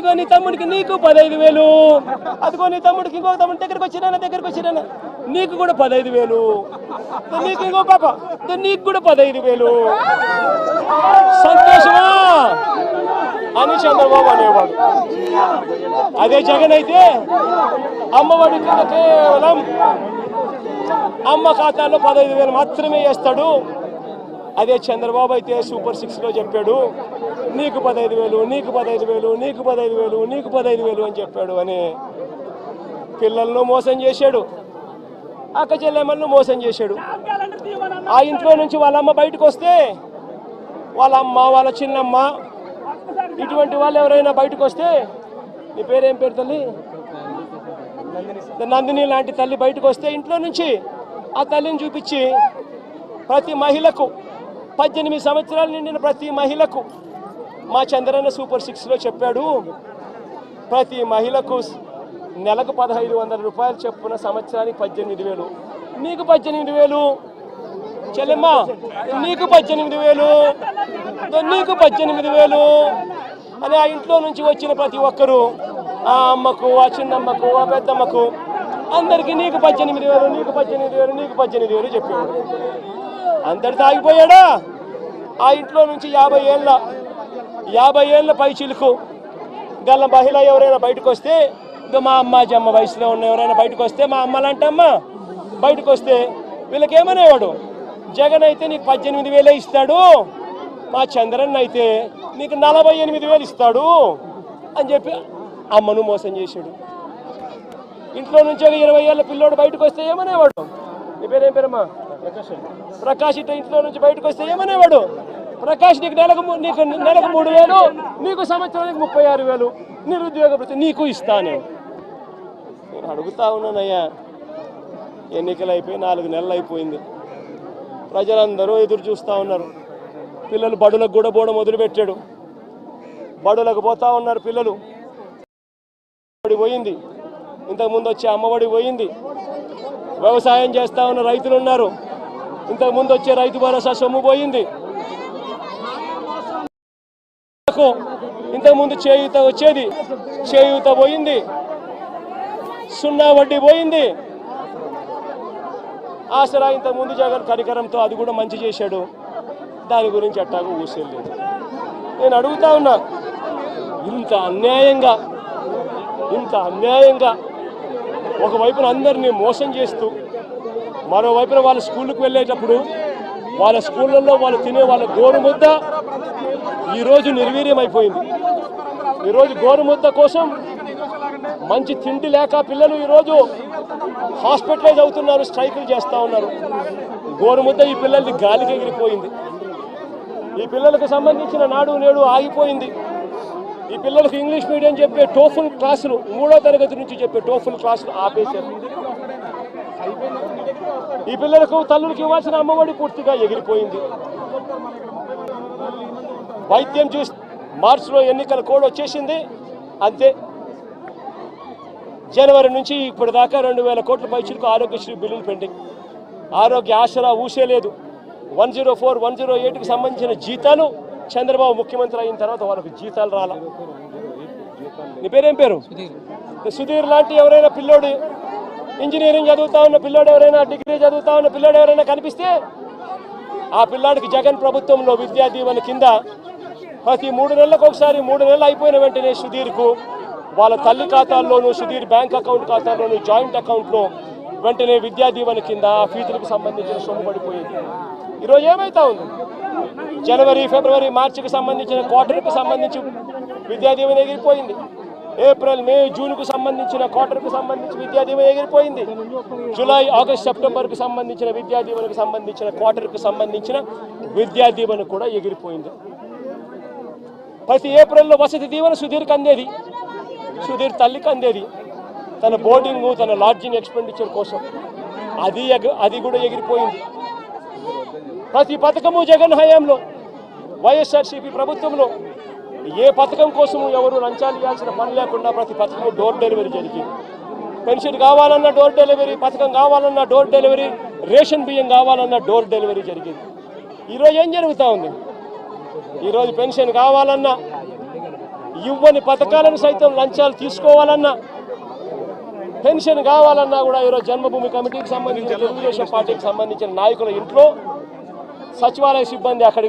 అదిగో నీ తమ్ముడికి నీకు 15,000, అదిగో నీ తమ్ముడికి ఇంకొక తమ్ముడి దగ్గరికి వచ్చినా నీకు కూడా 15,000, నీకు ఇంకో పాప నీకు కూడా 15,000. సంతోషమా అని చంద్రబాబు అనేవాడు. అదే జగన్ అయితే అమ్మఒడి కింద కేవలం అమ్మ ఖాతాలో 15,000 మాత్రమే వేస్తాడు. అదే చంద్రబాబు అయితే సూపర్ 6లో చెప్పాడు నీకు 15,000, నీకు 15,000, నీకు 15,000, నీకు 15,000 అని చెప్పాడు. అని పిల్లలను మోసం చేశాడు, అక్క చెల్లెమ్మలను మోసం చేశాడు. ఆ ఇంట్లో నుంచి వాళ్ళ అమ్మ బయటకు వస్తే వాళ్ళ అమ్మ, వాళ్ళ చిన్నమ్మ, ఇటువంటి వాళ్ళు ఎవరైనా బయటకు వస్తే, నీ పేరేం పేరు తల్లి? నందిని లాంటి తల్లి బయటకు వస్తే ఇంట్లో నుంచి ఆ తల్లిని చూపించి ప్రతి మహిళకు 18 సంవత్సరాలు నిండిన ప్రతి మహిళకు మా చంద్రన్న సూపర్ 6లో చెప్పాడు ప్రతి మహిళకు నెలకు 1,500 రూపాయలు చెప్పున సంవత్సరానికి 18,000. నీకు 18,000 చెల్లెమ్మ, నీకు 18,000, నీకు 18,000 అని ఆ ఇంట్లో నుంచి వచ్చిన ప్రతి ఒక్కరూ ఆ అమ్మకు, ఆ చిన్నమ్మకు, ఆ పెద్దమ్మకు అందరికీ నీకు 18,000, నీకు 18,000, నీకు 18,000 చెప్పాడు. అందరితో ఆగిపోయాడా? ఆ ఇంట్లో నుంచి 50 ఏళ్ళ పై చిలుకు గల మహిళ ఎవరైనా బయటకు వస్తే, మా అమ్మ వయసులో ఉన్న ఎవరైనా బయటకు వస్తే, మా అమ్మలంటే అమ్మ బయటకు వస్తే వీళ్ళకేమనేవాడు? జగన్ అయితే నీకు 18,000 ఇస్తాడు, మా చంద్రన్ అయితే నీకు 48,000 ఇస్తాడు అని చెప్పి అమ్మను మోసం చేశాడు. ఇంట్లో నుంచి ఒక 20 ఏళ్ళ పిల్లోడు బయటకు వస్తే ఏమనేవాడు? నీ పేరేం పేరమ్మా? ప్రకాష్. ఇట్లా ఇంట్లో నుంచి బయటకు వస్తే ఏమనేవాడు? ప్రకాష్ నీకు నెలకు 3,000, నీకు సంవత్సరానికి 36,000, నిరుద్యోగ వృత్తి నీకు ఇస్తాను. నేను అడుగుతా ఉన్నానయ్యా, ఎన్నికలు అయిపోయి 4 నెలలు అయిపోయింది, ప్రజలందరూ ఎదురు చూస్తూ ఉన్నారు. పిల్లలు బడులకు కూడా పోవడం మొదలుపెట్టాడు, బడులకు పోతా ఉన్నారు పిల్లలు. పోయింది, ఇంతకుముందు వచ్చే అమ్మఒడి పోయింది. వ్యవసాయం చేస్తూ ఉన్న రైతులు ఉన్నారు, ఇంతకుముందు వచ్చే రైతు భరోసా సొమ్ము పోయింది. ఇంతకుముందు చేయూత వచ్చేది, చేయూత పోయింది. సున్నా వడ్డీ పోయింది. ఆసరా ఇంతకుముందు జగన్ కనికరంతో అది కూడా మంచి చేశాడు, దాని గురించి అట్టాగా ఊసేయలేదు. నేను అడుగుతా ఉన్నా, ఇంత అన్యాయంగా ఒకవైపున అందరినీ మోసం చేస్తూ, మరోవైపున వాళ్ళ స్కూళ్ళకు వెళ్ళేటప్పుడు వాళ్ళ స్కూళ్ళల్లో వాళ్ళు తినే వాళ్ళ గోరుముద్ద ఈరోజు నిర్వీర్యం అయిపోయింది. ఈరోజు గోరుముద్ద కోసం మంచి తిండి లేక పిల్లలు ఈరోజు హాస్పిటలైజ్ అవుతున్నారు, స్ట్రైకులు చేస్తూ ఉన్నారు. గోరుముద్ద ఈ పిల్లలది గాలికి ఎగిరిపోయింది. ఈ పిల్లలకు సంబంధించిన నాడు నేడు ఆగిపోయింది. ఈ పిల్లలకు ఇంగ్లీష్ మీడియం చెప్పే టోఫుల్ క్లాసులు, 3వ తరగతి నుంచి చెప్పే టోఫుల్ క్లాసులు ఆపేశారు. ఈ పిల్లలకు తల్లులకు ఇవ్వాల్సిన అమ్మఒడి పూర్తిగా ఎగిరిపోయింది. వైద్యం చూసి మార్చిలో ఎన్నికల కోడ్ వచ్చేసింది, అంతే. జనవరి నుంచి ఇప్పటిదాకా 2,000 కోట్ల పైచులకు ఆరోగ్యశ్రీ బిల్లులు పెండింగ్. ఆరోగ్య ఆసరా ఊసేలేదు. 104, 108కి సంబంధించిన జీతాలు చంద్రబాబు ముఖ్యమంత్రి అయిన తర్వాత వాళ్ళకు జీతాలు రాలా. నీ పేరేం పేరు? సుధీర్ లాంటి ఎవరైనా పిల్లోడు, ఇంజనీరింగ్ చదువుతా ఉన్న పిల్లోడు ఎవరైనా, డిగ్రీ చదువుతా ఉన్న పిల్లోడు ఎవరైనా కనిపిస్తే ఆ పిల్లాడికి జగన్ ప్రభుత్వంలో విద్యా దీవెన కింద ప్రతి 3 నెలలకు ఒకసారి, 3 నెలలు అయిపోయిన వెంటనే సుధీర్కు వాళ్ళ తల్లి ఖాతాల్లోనూ, సుధీర్ బ్యాంక్ అకౌంట్ ఖాతాల్లోనూ, జాయింట్ అకౌంట్లో వెంటనే విద్యా దీవెన కింద ఫీజులకు సంబంధించిన సొమ్ము పడిపోయింది. ఈరోజు ఏమైతా ఉంది? జనవరి, ఫిబ్రవరి, మార్చికి సంబంధించిన క్వార్టర్కి సంబంధించి విద్యా దీవెన ఎగిరిపోయింది. ఏప్రిల్, మే, జూన్కు సంబంధించిన క్వార్టర్కి సంబంధించి విద్యా దీవెన ఎగిరిపోయింది. జూలై, ఆగస్ట్, సెప్టెంబర్కి సంబంధించిన విద్యా దీవెనకు సంబంధించిన క్వార్టర్కి సంబంధించిన విద్యా దీవెన కూడా ఎగిరిపోయింది. ప్రతి ఏప్రిల్లో వసతి దీవెన సుధీర్కి అందేది, సుధీర్ తల్లికి అందేది, తన బోర్డింగు, తన లాడ్జింగ్ ఎక్స్పెండిచర్ కోసం. అది కూడా ఎగిరిపోయింది. ప్రతి పథకము జగన్ హయాంలో, వైఎస్ఆర్సీపీ ప్రభుత్వంలో ఏ పథకం కోసము ఎవరు లంచాలు ఇవ్వాల్సిన పని లేకుండా ప్రతి పథకము డోర్ డెలివరీ జరిగింది. పెన్షన్ కావాలన్నా డోర్ డెలివరీ, పథకం కావాలన్నా డోర్ డెలివరీ, రేషన్ బియ్యం కావాలన్నా డోర్ డెలివరీ జరిగింది. ఈరోజు ఏం జరుగుతూ ఉంది? ఈరోజు పెన్షన్ కావాలన్నా ఇవ్వని పథకాలను సైతం లంచాలు తీసుకోవాలన్నా, పెన్షన్ కావాలన్నా కూడా ఈరోజు జన్మభూమి కమిటీకి సంబంధించిన తెలుగుదేశం పార్టీకి సంబంధించిన నాయకుల ఇంట్లో సచివాలయ సిబ్బంది అక్కడికి